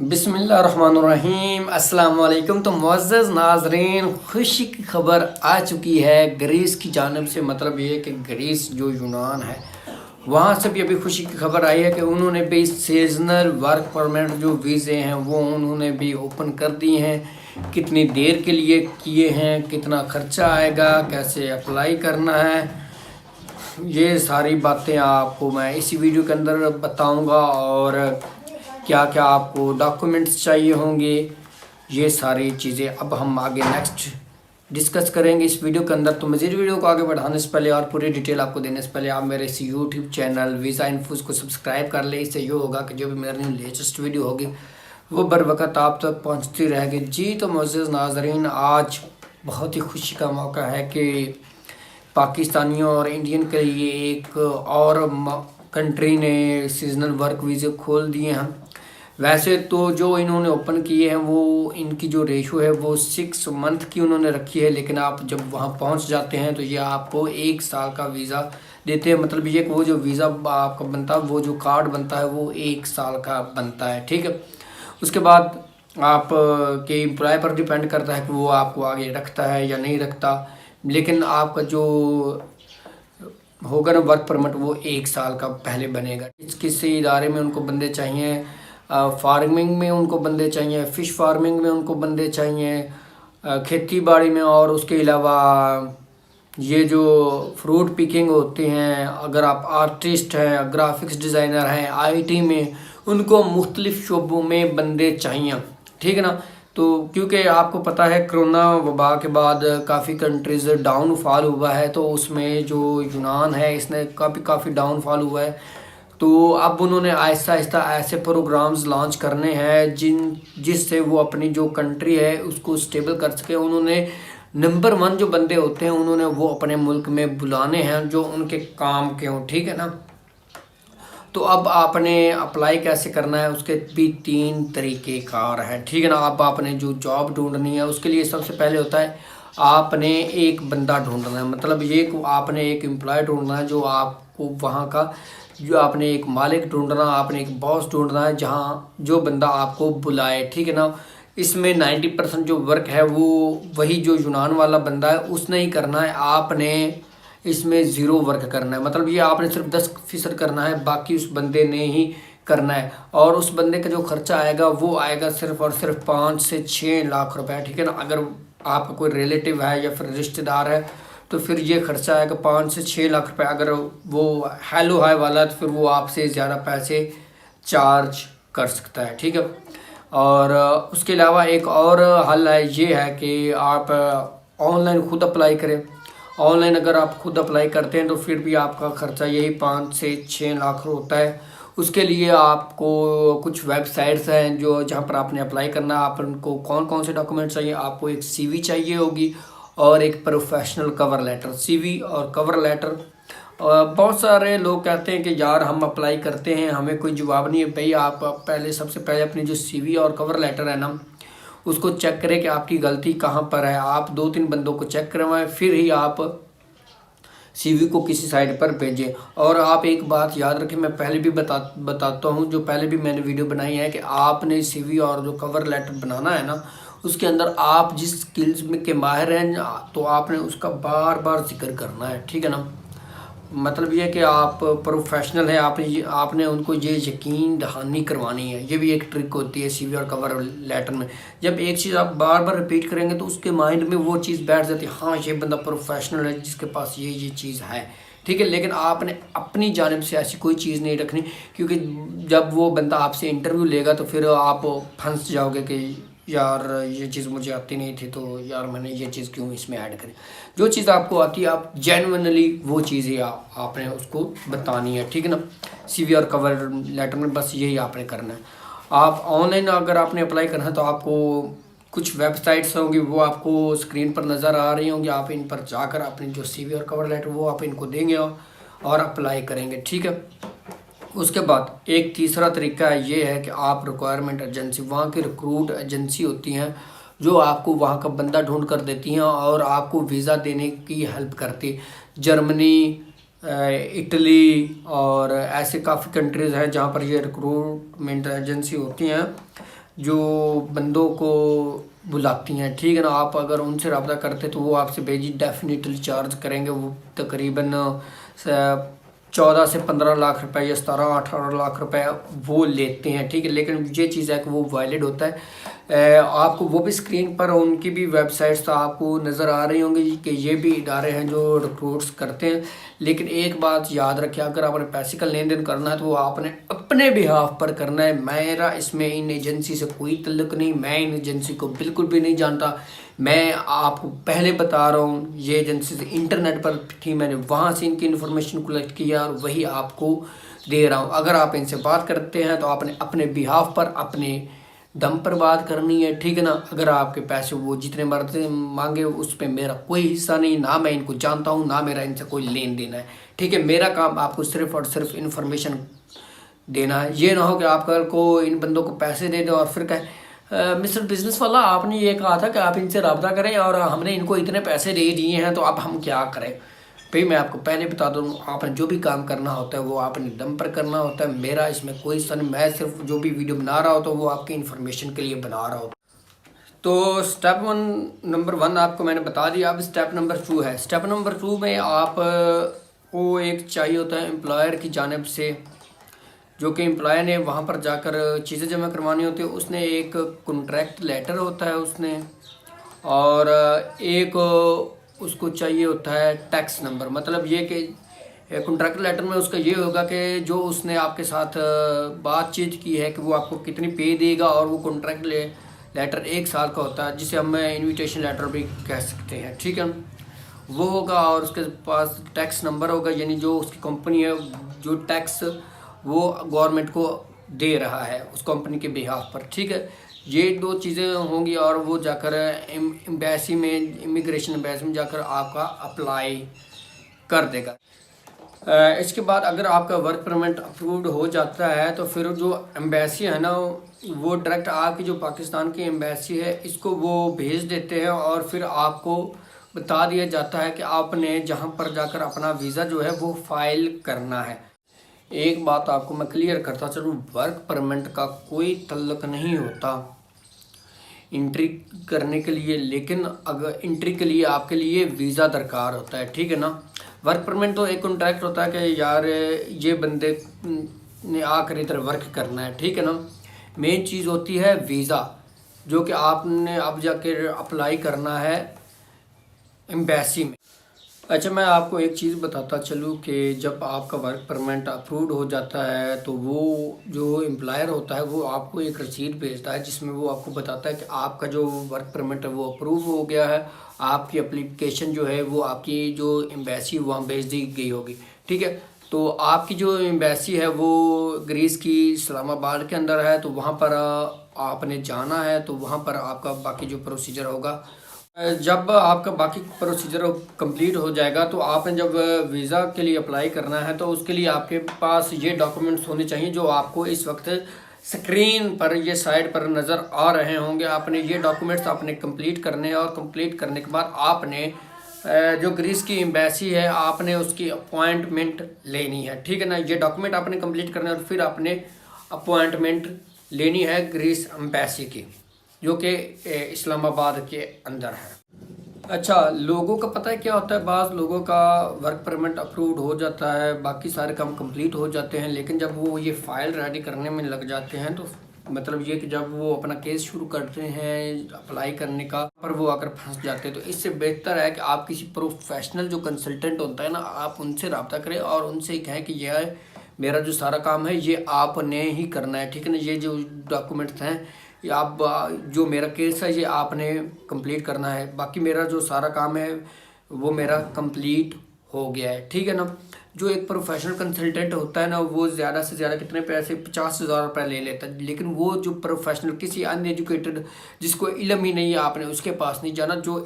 बिस्मिल्लाहिर्रहमानिर्रहीम अस्सलाम वालेकुम। तो मुअज़्ज़ज़ नाज़रीन, खुशी की खबर आ चुकी है ग्रीस की जानिब से। मतलब ये कि ग्रीस जो यूनान है वहाँ से भी अभी खुशी की खबर आई है कि उन्होंने भी सीजनल वर्क परमिट जो वीज़े हैं वो उन्होंने भी ओपन कर दिए हैं। कितनी देर के लिए किए हैं, कितना ख़र्चा आएगा, कैसे अप्लाई करना है, ये सारी बातें आपको मैं इसी वीडियो के अंदर बताऊंगा। और क्या क्या आपको डॉक्यूमेंट्स चाहिए होंगे, ये सारी चीज़ें अब हम आगे नेक्स्ट डिस्कस करेंगे इस वीडियो के अंदर। तो मज़ीद वीडियो को आगे बढ़ाने से पहले और पूरी डिटेल आपको देने से पहले आप मेरे इस यूट्यूब चैनल वीज़ा इन्फोस को सब्सक्राइब कर लें। इससे ये होगा कि जो भी मेरी लेटेस्ट वीडियो होगी वो बर वक्त आप तक पहुँचती रहेगी। जी तो मुअज़्ज़ज़ नाज़रीन, आज बहुत ही खुशी का मौका है कि पाकिस्तानियों और इंडियन के लिए एक और कंट्री ने सीजनल वर्क वीज़े खोल दिए हैं। वैसे तो जो इन्होंने ओपन किए हैं वो इनकी जो रेशो है वो 6 मंथ की उन्होंने रखी है, लेकिन आप जब वहाँ पहुँच जाते हैं तो ये आपको 1 साल का वीज़ा देते हैं। मतलब ये कि वो जो वीज़ा आपका बनता है, वो जो कार्ड बनता है वो 1 साल का बनता है, ठीक है। उसके बाद आप के एम्प्लॉय पर डिपेंड करता है कि वो आपको आगे रखता है या नहीं रखता, लेकिन आपका जो होगा ना वर्क परमिट वो 1 साल का पहले बनेगा। किसी इदारे में उनको बंदे चाहिए, फार्मिंग में उनको बंदे चाहिए, फ़िश फार्मिंग में उनको बंदे चाहिए, खेती बाड़ी में, और उसके अलावा ये जो फ्रूट पिकिंग होते हैं, अगर आप आर्टिस्ट हैं, ग्राफिक्स डिज़ाइनर हैं, आईटी में, उनको मुख्तलिफ़ शोबों में बंदे चाहिए, ठीक है ना। तो क्योंकि आपको पता है कोरोना वबा के बाद काफ़ी कंट्रीज़ डाउनफॉल हुआ है, तो उसमें जो यूनान है इसने काफ़ी डाउनफॉल हुआ है। तो अब उन्होंने आहिस्ता आहिस्ता ऐसे प्रोग्राम्स लॉन्च करने हैं जिससे वो अपनी जो कंट्री है उसको स्टेबल कर सके। उन्होंने नंबर 1 जो बंदे होते हैं उन्होंने वो अपने मुल्क में बुलाने हैं जो उनके काम के हों, ठीक है ना। तो अब आपने अप्लाई कैसे करना है उसके भी 3 तरीके कार हैं, ठीक है ना। अब आपने जो जॉब ढूंढनी है उसके लिए सबसे पहले होता है आपने एक बंदा ढूंढना है। मतलब ये आपने एक एम्प्लॉय ढूंढना है जो आपको वहाँ का, जो आपने एक मालिक ढूंढना, आपने एक बॉस ढूंढना है जहाँ जो बंदा आपको बुलाए, ठीक है ना। इसमें 90% जो वर्क है वो वही जो यूनान वाला बंदा है उसने ही करना है। आपने इसमें ज़ीरो वर्क करना है, मतलब ये आपने सिर्फ 10% करना है, बाकी उस बंदे ने ही करना है। और उस बंदे का जो खर्चा आएगा वो आएगा सिर्फ और सिर्फ 5 से 6 लाख रुपए, ठीक है ना। अगर आपका कोई रिलेटिव है या फिर रिश्तेदार है तो फिर ये खर्चा आएगा 5 से 6 लाख रुपए। अगर वो हेलो हाय वाला है तो फिर वो आपसे ज़्यादा पैसे चार्ज कर सकता है, ठीक है। और उसके अलावा एक और हल है, ये है कि आप ऑनलाइन खुद अप्लाई करें। ऑनलाइन अगर आप खुद अप्लाई करते हैं तो फिर भी आपका ख़र्चा यही 5 से 6 लाख होता है। उसके लिए आपको कुछ वेबसाइट्स हैं जो जहाँ पर आपने अप्लाई करना है। आप उनको कौन कौन से डॉक्यूमेंट चाहिए, आपको एक सीवी चाहिए होगी और एक प्रोफेशनल कवर लेटर। सीवी और कवर लेटर, बहुत सारे लोग कहते हैं कि यार हम अप्लाई करते हैं हमें कोई जवाब नहीं है। भाई आप पहले सबसे पहले अपनी जो सीवी और कवर लेटर है ना उसको चेक करें कि आपकी गलती कहाँ पर है। आप 2-3 बंदों को चेक करवाएं, फिर ही आप सीवी को किसी साइट पर भेजें। और आप एक बात याद रखें, मैं पहले भी बताता हूँ, जो पहले भी मैंने वीडियो बनाई है, कि आपने सीवी और जो कवर लेटर बनाना है ना उसके अंदर आप जिस स्किल्स में के माहिर हैं तो आपने उसका बार बार जिक्र करना है, ठीक है ना। मतलब ये कि आप प्रोफेशनल हैं, आपने उनको ये यकीन दहानी करवानी है। ये भी एक ट्रिक होती है सीवी और कवर लेटर में। जब एक चीज़ आप बार बार रिपीट करेंगे तो उसके माइंड में वो चीज़ बैठ जाती है, हाँ ये बंदा प्रोफेशनल है जिसके पास ये चीज़ है, ठीक है। लेकिन आपने अपनी जानिब से ऐसी कोई चीज़ नहीं रखनी, क्योंकि जब वो बंदा आपसे इंटरव्यू लेगा तो फिर आप फंस जाओगे कि यार ये चीज़ मुझे आती नहीं थी, तो यार मैंने ये चीज़ क्यों इसमें ऐड करी। जो चीज़ आपको आती है आप जेन्युइनली वो चीज़ें आपने उसको बतानी है, ठीक है ना। सीवी और कवर लेटर में बस यही आपने करना है। आप ऑनलाइन अगर आपने अप्लाई करना है तो आपको कुछ वेबसाइट्स होंगी वो आपको स्क्रीन पर नज़र आ रही होंगी। आप इन पर जाकर अपनी जो सीवी और कवर लेटर वो आप इनको देंगे और अप्लाई करेंगे, ठीक है। उसके बाद एक तीसरा तरीका ये है कि आप रिक्वायरमेंट एजेंसी, वहाँ की रिक्रूट एजेंसी होती हैं जो आपको वहाँ का बंदा ढूंढ कर देती हैं और आपको वीज़ा देने की हेल्प करती। जर्मनी, इटली और ऐसे काफ़ी कंट्रीज़ हैं जहाँ पर ये रिक्रूटमेंट एजेंसी होती हैं जो बंदों को बुलाती हैं, ठीक है ना। आप अगर उनसे रब्ता करते तो वो आपसे भेजी डेफिनेटली चार्ज करेंगे। वो तकरीबन 14 से 15 लाख रुपए या 17-18 लाख रुपए वो लेते हैं, ठीक है। लेकिन ये चीज़ है कि वो वैलिड होता है। आपको वो भी स्क्रीन पर उनकी भी वेबसाइट्स तो आपको नज़र आ रही होंगी कि ये भी इदारे हैं जो रिक्रूट्स करते हैं। लेकिन एक बात याद रखें, अगर आपने पैसे का लेन देन करना है तो वो आपने अपने बिहाफ पर करना है। मेरा इसमें इन एजेंसी से कोई तल्लुक नहीं, मैं इन एजेंसी को बिल्कुल भी नहीं जानता। मैं आपको पहले बता रहा हूँ, ये एजेंसी से इंटरनेट पर थी, मैंने वहाँ से इनकी इन्फॉर्मेशन कलेक्ट किया और वही आपको दे रहा हूँ। अगर आप इनसे बात करते हैं तो आपने अपने बिहाफ पर अपने दम पर बात करनी है, ठीक है ना। अगर आपके पैसे वो जितने मर्जी मांगे उस पर मेरा कोई हिस्सा नहीं, ना मैं इनको जानता हूँ ना मेरा इनसे कोई लेन देन है, ठीक है। मेरा काम आपको सिर्फ और सिर्फ इन्फॉर्मेशन देना है। ये ना हो कि आप कल को इन बंदों को पैसे दे दो और फिर कहें मिस्टर बिजनेस वाला आपने ये कहा था कि आप इनसे रब्ता करें और हमने इनको इतने पैसे दे दिए हैं तो अब हम क्या करें। भाई मैं आपको पहले बता दूँ, आपने जो भी काम करना होता है वो आपने दम पर करना होता है। मेरा इसमें कोई सन, मैं सिर्फ जो भी वीडियो बना रहा होता हूँ वो आपकी इन्फॉर्मेशन के लिए बना रहा होता। तो स्टेप नंबर 1 आपको मैंने बता दिया। अब स्टेप नंबर 2 है। स्टेप नंबर 2 में आप को एक चाहिए होता है एम्प्लॉयर की जानिब से, जो कि एम्प्लॉयर ने वहाँ पर जाकर चीज़ें जमा करवानी होती है। उसने एक कॉन्ट्रैक्ट लेटर होता है उसने, और एक उसको चाहिए होता है टैक्स नंबर। मतलब ये कि कॉन्ट्रैक्ट लेटर में उसका ये होगा कि जो उसने आपके साथ बातचीत की है कि वो आपको कितनी पे देगा, और वो कॉन्ट्रैक्ट लेटर 1 साल का होता है जिसे हम इनविटेशन लेटर भी कह सकते हैं, ठीक है। वो होगा और उसके पास टैक्स नंबर होगा, यानी जो उसकी कंपनी है जो टैक्स वो गवर्नमेंट को दे रहा है उस कंपनी के बिहाफ पर, ठीक है। ये 2 चीज़ें होंगी और वो जाकर एम्बेसी में, इमिग्रेशन एम्बेसी में जाकर आपका अप्लाई कर देगा। इसके बाद अगर आपका वर्क परमिट अप्रूव्ड हो जाता है तो फिर जो एम्बेसी है ना वो डायरेक्ट आपकी जो पाकिस्तान की एम्बेसी है इसको वो भेज देते हैं, और फिर आपको बता दिया जाता है कि आपने जहां पर जाकर अपना वीज़ा जो है वो फाइल करना है। एक बात आपको मैं क्लियर करता चलूँ, वर्क परमिट का कोई तल्लुक नहीं होता एंट्री करने के लिए, लेकिन अगर एंट्री के लिए आपके लिए वीज़ा दरकार होता है, ठीक है ना। वर्क परमिट तो एक कॉन्ट्रैक्ट होता है कि यार ये बंदे ने आकर इधर वर्क करना है, ठीक है ना। मेन चीज़ होती है वीज़ा, जो कि आपने अब जाकर अप्लाई करना है एम्बेसी में। अच्छा, मैं आपको एक चीज़ बताता चलूँ कि जब आपका वर्क परमिट अप्रूव्ड हो जाता है तो वो जो एम्प्लॉयर होता है वो आपको एक रसीद भेजता है जिसमें वो आपको बताता है कि आपका जो वर्क परमिट है वो अप्रूव हो गया है। आपकी एप्लीकेशन जो है वो आपकी जो एम्बेसी वहाँ भेज दी गई होगी, ठीक है। तो आपकी जो एम्बेसी है वो ग्रीस की इस्लामाबाद के अंदर है, तो वहाँ पर आपने जाना है। तो वहाँ पर आपका बाकी जो प्रोसीजर होगा, जब आपका बाकी प्रोसीजर कंप्लीट हो जाएगा तो आपने जब वीज़ा के लिए अप्लाई करना है तो उसके लिए आपके पास ये डॉक्यूमेंट्स होने चाहिए जो आपको इस वक्त स्क्रीन पर ये साइड पर नज़र आ रहे होंगे। आपने ये डॉक्यूमेंट्स आपने कंप्लीट करने हैं, और कंप्लीट करने के बाद आपने जो ग्रीस की एम्बेसी है आपने उसकी अपॉइंटमेंट लेनी है, ठीक है ना। ये डॉक्यूमेंट आपने कंप्लीट करना है और फिर आपने अपॉइंटमेंट लेनी है ग्रीस एम्बेसी की, जो कि इस्लामाबाद के अंदर है। अच्छा, लोगों का पता है क्या होता है, बाज़ लोगों का वर्क परमिट अप्रूव्ड हो जाता है, बाकी सारे काम कंप्लीट हो जाते हैं, लेकिन जब वो ये फ़ाइल रेडी करने में लग जाते हैं तो मतलब ये कि जब वो अपना केस शुरू करते हैं अप्लाई करने का, पर वो आकर फंस जाते हैं। तो इससे बेहतर है कि आप किसी प्रोफेशनल जो कंसल्टेंट होता है ना, आप उनसे रब्ता करें और उनसे कहें कि यह मेरा जो सारा काम है ये आपने ही करना है, ठीक है ना। ये जो डॉक्यूमेंट्स हैं ये आप, जो मेरा केस है ये आपने कंप्लीट करना है, बाकी मेरा जो सारा काम है वो मेरा कंप्लीट हो गया है, ठीक है ना। जो एक प्रोफेशनल कंसल्टेंट होता है ना वो ज़्यादा से ज़्यादा कितने पैसे 50,000 रुपये ले लेता है, लेकिन वो जो प्रोफेशनल किसी अनएजुकेटेड जिसको इल्म ही नहीं है आपने उसके पास नहीं जाना। जो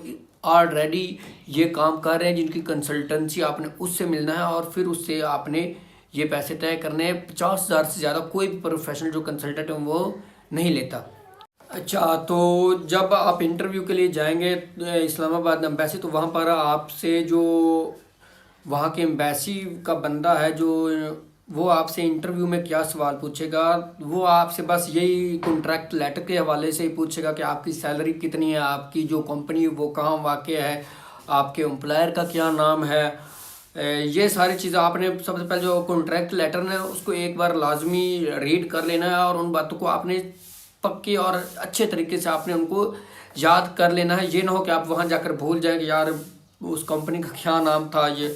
ऑलरेडी ये काम कर रहे हैं जिनकी कंसल्टेंसी, आपने उससे मिलना है और फिर उससे आपने ये पैसे तय करने हैं। 50,000 से ज़्यादा कोई भी प्रोफेशनल जो कंसल्टेंट है वो नहीं लेता। अच्छा, तो जब आप इंटरव्यू के लिए जाएंगे इस्लामाबाद एम्बेसी, तो वहाँ पर आपसे जो वहाँ के एम्बेसी का बंदा है जो वो आपसे इंटरव्यू में क्या सवाल पूछेगा, वो आपसे बस यही कॉन्ट्रैक्ट लेटर के हवाले से ही पूछेगा कि आपकी सैलरी कितनी है, आपकी जो कंपनी है वो कहाँ वाक़ है, आपके एम्प्लॉयर का क्या नाम है। ये सारी चीज़ें आपने सबसे पहले जो कॉन्ट्रैक्ट लेटर है उसको एक बार लाजमी रीड कर लेना है, और उन बातों को आपने पक्के और अच्छे तरीके से आपने उनको याद कर लेना है। ये ना हो कि आप वहाँ जाकर भूल जाएं कि यार उस कंपनी का क्या नाम था ये,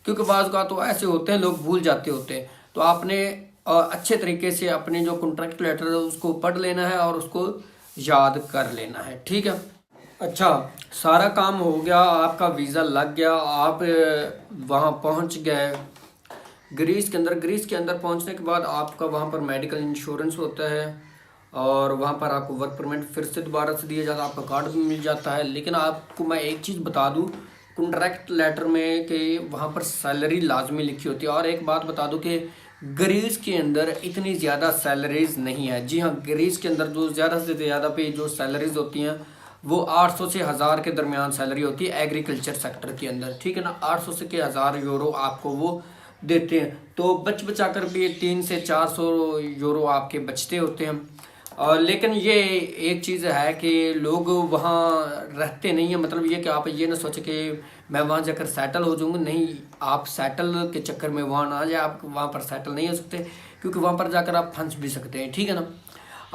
क्योंकि बाज़ का तो ऐसे होते हैं लोग भूल जाते होते हैं। तो आपने अच्छे तरीके से अपने जो कॉन्ट्रैक्ट लेटर है उसको पढ़ लेना है और उसको याद कर लेना है, ठीक है। अच्छा, सारा काम हो गया, आपका वीज़ा लग गया, आप वहाँ पहुँच गए ग्रीस के अंदर। ग्रीस के अंदर पहुँचने के बाद आपका वहाँ पर मेडिकल इंश्योरेंस होता है, और वहाँ पर आपको वर्क परमिट फिर से दोबारा से दिया जाता है, आपका कार्ड भी मिल जाता है। लेकिन आपको मैं एक चीज़ बता दूँ कॉन्ट्रैक्ट लेटर में कि वहाँ पर सैलरी लाजमी लिखी होती है। और एक बात बता दूँ कि ग्रीस के अंदर इतनी ज़्यादा सैलरीज नहीं है। जी हाँ, ग्रीस के अंदर जो ज़्यादा से ज़्यादा पे जो सैलरीज होती हैं वो 800 से 1000 के दरमियान सैलरी होती है एग्रीकल्चर सेक्टर के अंदर, ठीक है ना। 800 से के 1000 यूरो आपको वो देते हैं, तो बचा कर भी 3 से 400 यूरो आपके बचते होते हैं। लेकिन ये एक चीज़ है कि लोग वहाँ रहते नहीं हैं, मतलब ये कि आप ये ना सोचें कि मैं वहाँ जाकर सेटल हो जाऊँगा। नहीं, आप सेटल के चक्कर में वहाँ ना जाए, आप वहाँ पर सेटल नहीं हो सकते, क्योंकि वहाँ पर जाकर आप फंस भी सकते हैं, ठीक है ना।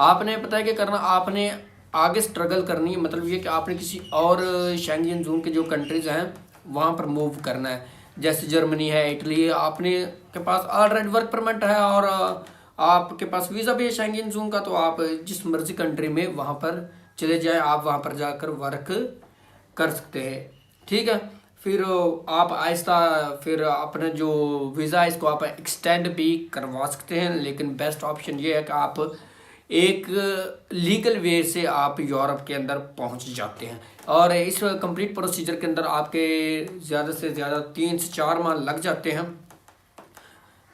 आपने पता है क्या करना, आपने आगे स्ट्रगल करनी है, मतलब ये कि आपने किसी और शेंगेन जोन के जो कंट्रीज़ हैं वहाँ पर मूव करना है। जैसे जर्मनी है, इटली है, आपने के पास ऑलरेडी वर्क परमिट है और आपके पास वीज़ा भी है शेंगेन जोन का, तो आप जिस मर्जी कंट्री में वहाँ पर चले जाएं, आप वहाँ पर जाकर वर्क कर सकते हैं, ठीक है। फिर आप आहिस्ता फिर अपना जो वीज़ा है इसको आप एक्सटेंड भी करवा सकते हैं, लेकिन बेस्ट ऑप्शन ये है कि आप एक लीगल वे से आप यूरोप के अंदर पहुंच जाते हैं। और इस कंप्लीट प्रोसीजर के अंदर आपके ज़्यादा से ज़्यादा 3 से 4 माह लग जाते हैं।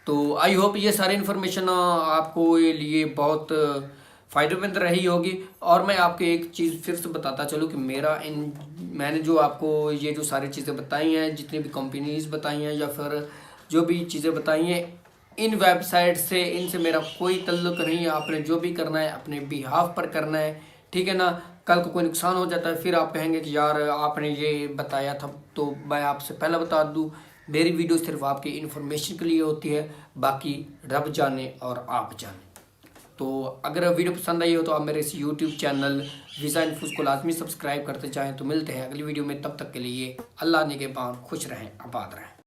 तो आई होप ये सारी इन्फॉर्मेशन आपको ये लिए बहुत फ़ायदेमंद रही होगी। और मैं आपको एक चीज़ फिर से बताता चलूँ कि मैंने जो आपको ये जो सारी चीज़ें बताई हैं, जितनी भी कंपनीज बताई हैं या फिर जो भी चीज़ें बताई हैं, इन वेबसाइट से इनसे मेरा कोई तल्लुक नहीं है। आपने जो भी करना है अपने बिहाफ पर करना है, ठीक है ना। कल को कोई नुकसान हो जाता है फिर आप कहेंगे कि यार आपने ये बताया था। तो मैं आपसे पहले बता दूं, मेरी वीडियो सिर्फ आपकी इन्फॉर्मेशन के लिए होती है, बाकी रब जाने और आप जाने। तो अगर वीडियो पसंद आई हो तो आप मेरे इस यूट्यूब चैनल वीज़ा इन्फोस को लाजमी सब्सक्राइब करते चाहें। तो मिलते हैं अगली वीडियो में, तब तक के लिए अल्लाह निगहबान, खुश रहें, आबाद रहें।